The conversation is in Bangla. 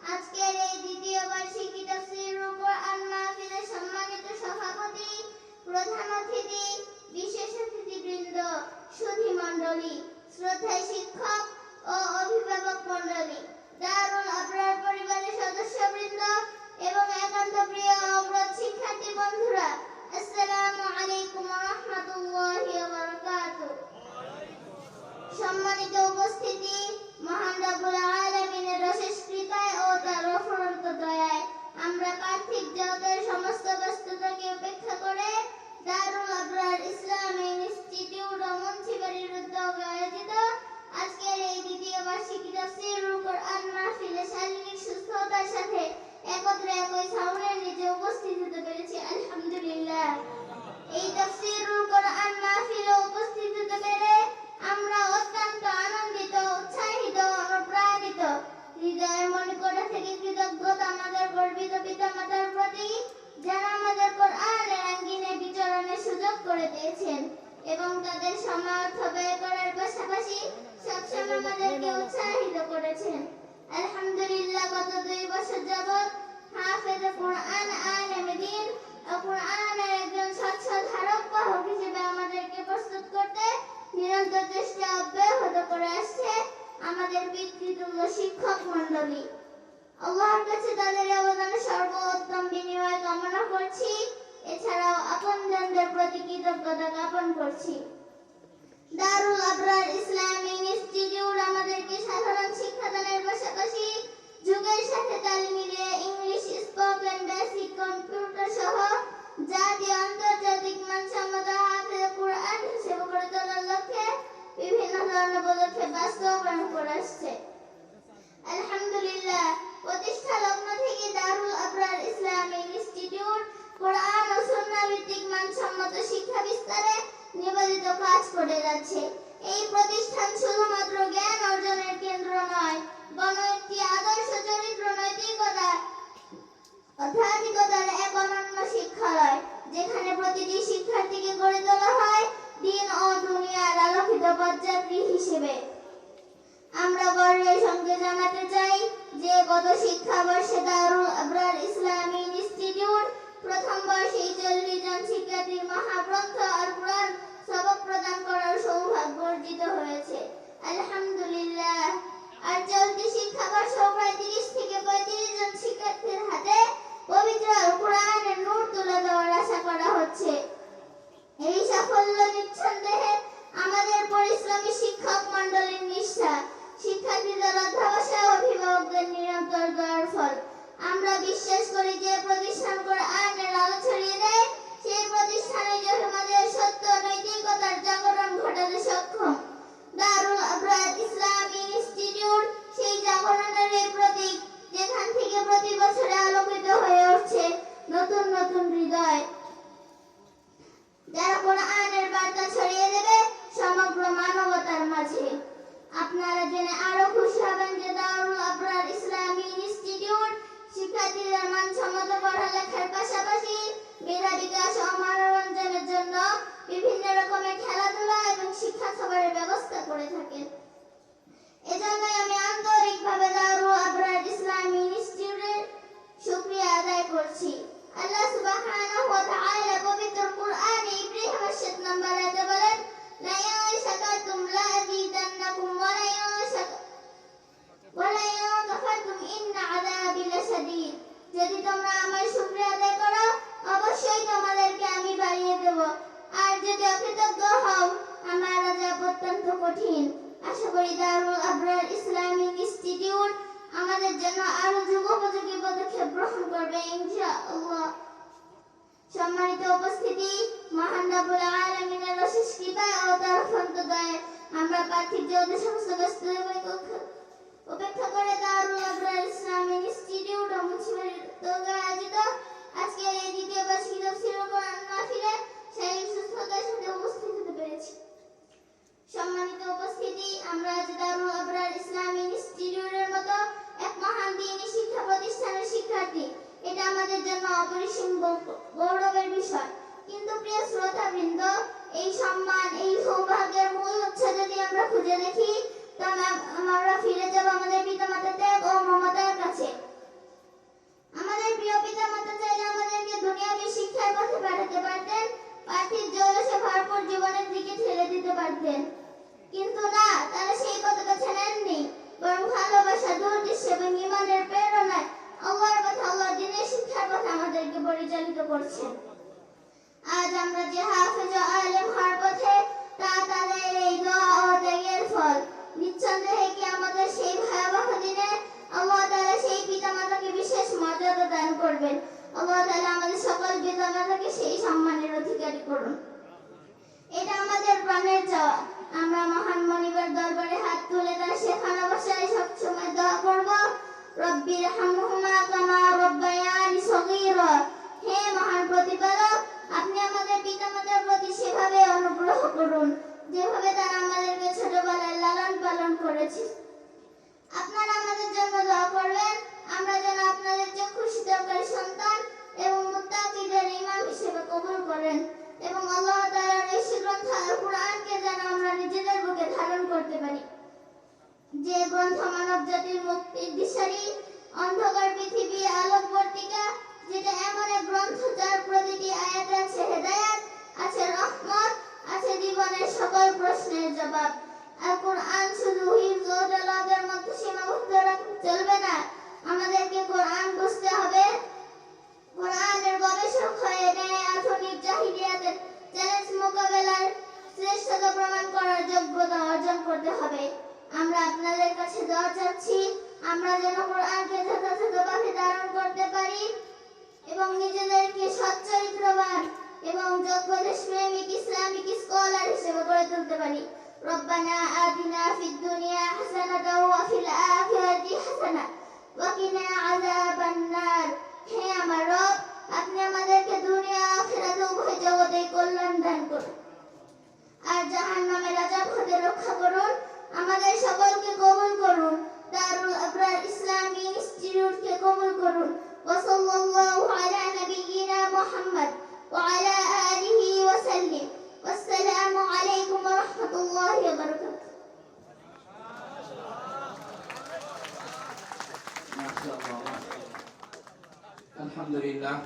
আজকের এই দ্বিতীয় বার্ষিকী তাফসীরুল কোরআন মাহফিলের সম্মানিত সভাপতি, প্রধান অতিথি, বিশেষ অতিথিবৃন্দ, সুধী মণ্ডলী, শ্রদ্ধেয় শিক্ষক ও অভিভাবক মণ্ডলী, দারুল আবরার পরিবারের সদস্যবৃন্দ এবং একান্ত প্রিয় অগ্রজ শিক্ষার্থী বন্ধুরা, আসসালামু আলাইকুম ওয়া রাহমাতুল্লাহি ওয়া বারাকাতুহু। সম্মানিত উপস্থিতি, মহান রব্বুল আলামিনের অশেষ কৃপায় ও তার অফুরন্ত দয়ায় আমরা পার্থিব জগতের সমস্ত ব্যস্ততাকে উপেক্ষা করে দারুল আবরার ইসলামিক ইনস্টিটিউট ও মুন্সিবাড়ির উদ্যোগে আয়োজিত আজকের এই দ্বিতীয় বার্ষিকী তাফসীরুল কোরআন মাহফিলে শারীরিক সুস্থতার সাথে একত্রে একই ছাউনির নিচে উপস্থিত হতে পেরেছি, আলহামদুলিল্লাহ। এই তাফসীরুল কোরআন মাহফিলে উপস্থিত হতে পেরে আমরা অত্যন্ত আনন্দিত, উৎসাহিত, অনুপ্রাণিত। হৃদয়ের মণিকোঠা থেকে কৃতজ্ঞতা আমাদের গর্বিত পিতামাতার প্রতি, যারা আমাদের কোরআনের আঙ্গিনে বিচরণের সুযোগ করে দিয়েছেন এবং তাদের সময় অর্থ ব্যয় করার পাশাপাশি সবসময় আমাদেরকে উৎসাহিত করেছেন। আলহামদুলিল্লাহ, গত 2 বছর যাবৎ হাফেজ কোরআন, আলেম দ্বীন ও কোরআনের একজন সচ্ছল ধারক বাহক হিসেবে আমাদেরকে প্রস্তুত করতে নিরন্তর চেষ্টা অব্যাহত করে আসছে আমাদের পিতৃতুল্য শিক্ষক মণ্ডলী। আল্লাহর কাছে তাদের অবদানের সর্বোত্তম বিনিময় কামনা করছি। এছাড়াও আপনজনদের প্রতি কৃতজ্ঞতা জ্ঞাপন করছি। দারুল আবরার ইসলামিক ইনস্টিটিউট আমাদেরকে সাধারণ শিক্ষাদানের পাশাপাশি যুগের সাথে তাল মিলিয়ে ইংলিশ স্পোকেন, বেসিক কম্পিউটার সহ জাতীয় আন্তর্জাতিক মানসম্মত হাফেজ কোরআন হিসেবে গড়ে তোলার লক্ষ্যে বিভিন্ন ধরনের পদক্ষেপ বাস্তবায়ন করে আসছে। আলহামদুলিল্লাহ, প্রতিষ্ঠা লগ্ন থেকে দারুল আবরার ইসলামিক ইনস্টিটিউট কোরআন ও সুন্নাহ ভিত্তিক মানসম্মত শিক্ষা বিস্তারে নিবেদিত কাজ করে যাচ্ছে। এই প্রতিষ্ঠান শুধুমাত্র জ্ঞান অর্জনের কেন্দ্র নয়, বরং একটি আদর্শ চরিত্র, নৈতিকতা, আধ্যাত্মিকতার এক অনন্য শিক্ষালয়, যেখানে প্রতিটি শিক্ষার্থীকে গড়ে তোলা হয় দ্বীন ও দুনিয়ার আলোকিত পথযাত্রী হিসেবে। আমরা গর্বের সঙ্গে জানাতে চাই যে গত শিক্ষাবর্ষে দারুল আবরার ইসলামিক ইনস্টিটিউট প্রথম বর্ষে 40 জন শিক্ষার্থীর মহাগ্রন্থ আল কুরআন সবক প্রদান করার সৌভাগ্য অর্জিত হয়েছে, আলহামদুলিল্লাহ। আর চলতি শিক্ষাবর্ষে প্রায় 30 থেকে 35 জন শিক্ষার্থীর হাতে পবিত্র আল কুরআনের নূর তুলে দেওয়ার আশা করা হচ্ছে। এই সাফল্য নিঃসন্দেহে আমাদের পরিশ্রমী শিক্ষক মণ্ডলীর নিষ্ঠা, শিক্ষার্থীদের অধ্যবসায়, অভিভাবকদের নিরন্তর দয়ার ফল। আমরা বিশ্বাস করি যে প্রতিষ্ঠান কোরআনের আলো ছড়িয়ে দেয়, সেই প্রতিষ্ঠানই আমাদের সত্য নৈতিকতার জাগরণ ঘটাতে সক্ষম। দারুল আবরার ইসলামিক ইনস্টিটিউট সেই জাগরণের প্রতীক, যেখান থেকে প্রতি বছরে আলোকিত হয়ে উঠছে নতুন নতুন হৃদয়, যারা কোরআনের বার্তা ছড়িয়ে দেবে সমগ্র মানবতার মাঝে। আপনারা জেনে আরো খুশি হবেন যে দারুল আবরার ইসলামিক ইনস্টিটিউট শিক্ষার্থীদের মানসম্মত পড়ালেখার পাশাপাশি মেধা বিকাশ ও মনোরঞ্জনের জন্য বিভিন্ন রকমের খেলাধুলা এবং শিক্ষা সফরের ব্যবস্থা করে থাকেন। এজন্যই আমি আন্তরিকভাবে দারুল আবরার ইসলামিক ইনস্টিটিউটের শুকরিয়া আদায় করছি। আল্লাহ সুবহানাহু ওয়া তাআলা পবিত্র কোরআনে ইব্রাহিমের 7 নম্বর আয়াতে বলেন, লা ইন শাকারতুম লা আযীদান্নাকুম ওয়া লা ইন কাফারতুম ইন্না আযাবি লাশাদীদ। যদি তোমরা আমার শুকরিয়া আদায় করো, অবশ্যই তোমাদেরকে আমি বাড়িয়ে দেব, আর যদি অকৃতজ্ঞ হও, আমার আযাব অত্যন্ত কঠিন। আশা করি দারুল আবরার ইসলামিক ইনস্টিটিউট আমাদের জন্য আরো যুগোপযোগী পদক্ষেপ গ্রহণ করবে ইনশাআল্লাহ। সম্মানিত উপস্থিতি, মহান রব্বুল আলামিনের অশেষ কৃপায় ও তার অফুরন্ত দয়ায় আমরা পার্থিব জগতের সমস্ত ব্যস্ততাকে উপেক্ষা করে দারুল আবরার ইসলামিক ইনস্টিটিউট ও মুন্সিবাড়ির উদ্যোগে আয়োজিত আজকের এই দ্বিতীয় বার্ষিকী তাফসীরুল কোরআন মাহফিলে শারীরিক সুস্থতার সাথে উপস্থিত হতে পেরেছি। সম্মানিত উপস্থিতি, আমরা আজ দারুল আবরার ইসলামিক ইনস্টিটিউটের মতো এক মহান দ্বীনি শিক্ষা প্রতিষ্ঠানের শিক্ষার্থী, এটা আমাদের জন্য অপরিসীম গৌরবের বিষয়। কিন্তু প্রিয় শ্রোতাবৃন্দ, এই সম্মান, এই সৌভাগ্যের মূল উৎস যদি আমরা খুঁজে দেখি, তবে আমরা ফিরে যাব আমাদের পিতামাতার ত্যাগ ও মমতার কাছে। করেছেন। আজ আমরা যে হাফেজ ও আলেম হওয়ার পথে, তা তাদের এই দোয়া ও ত্যাগের ফল। নিঃসন্দেহে কিয়ামতের সেই ভয়াবহ দিনে আল্লাহ তাআলা সেই পিতামাতাকে বিশেষ মর্যাদা দান করবেন। আল্লাহ তাআলা আমাদের সকল পিতামাতাকে সেই সম্মানের অধিকারী করুন। এটা আমাদের প্রাণের চাওয়া। আমরা মহান মনিবের দরবারে হাত তুলে তার শেখানো ভাষায় সবসময় দোয়া করব, রব্বিরহামহুমা কামা রব্বায়ানি সগীরা। হে মহান প্রতিপালক, আপনি আমাদের পিতামাতার প্রতি সেভাবে অনুগ্রহ করুন যেভাবে তারা আমাদেরকে ছোটবেলায় লালন পালন করেছে। আপনারা আমাদের জন্য দোয়া করবেন, আমরা যেন আপনাদের চক্ষু শীতলকারী সন্তান এবং মুত্তাকিদের ইমাম হিসেবে কবুল করেন, এবং আল্লাহ তাআলার ঐশী গ্রন্থ আল কুরআনকে যেন আমরা নিজেদের বুকে ধারণ করতে পারি, যে গ্রন্থ মানব জাতির মুক্তির দিশারি, অন্ধকার পৃথিবী আলোকবর্তিকা, যেটা এমন এক গ্রন্থ যার প্রতিটি আয়াতে আছে হেদায়েত, আছে রহমত, আছে জীবনের সকল প্রশ্নের জবাব। আল কুরআন শুধু হিফজ ও তেলাওয়াতের মধ্যে সীমাবদ্ধ রাখলে চলবে না, আমাদেরকে কোরআন বুঝতে হবে, কোরআনের গবেষক হয়ে ন্যায় আধুনিক জাহিলিয়াতের চ্যালেঞ্জ মোকাবেলার শ্রেষ্ঠতা প্রমাণ করার যোগ্যতা অর্জন করতে হবে। আমরা আপনাদের কাছে দোয়া চাচ্ছি, আমরা যেন কোরআনকে যথাযথভাবে ধারণ করতে পারি এবং নিজেদেরকে সচ্চরিত্রবান এবং যোগ্য দেশপ্রেমিক ইসলামিক স্কলার হিসেবে গড়ে তুলতে পারি। রব্বানা আতিনা ফিদ দুনিয়া হাসানাতাও ওয়া ফিল আখিরাতি হাসানা ওয়া কিনা আযাবান নার। হে আমার রব, আপনি আমাদেরকে দুনিয়া ও আখিরাত উভয় জগতেই কল্যাণ দান করুন আর জাহান্নামের আযাব হতে রক্ষা করুন। আমাদের সকলকে কবুল করুন, দারুল আবরার ইসলামী ইনস্টিটিউটকে কবুল করুন। ওয়া সাল্লাল্লাহু আলা নাবিয়িনা মুহাম্মদ ওয়া আলা আলিহি ওয়া সাল্লিম। ওয়াসসালামু আলাইকুম ওয়া রাহমাতুল্লাহি ওয়া বারাকাতুহু। আলহামদুলিল্লাহ।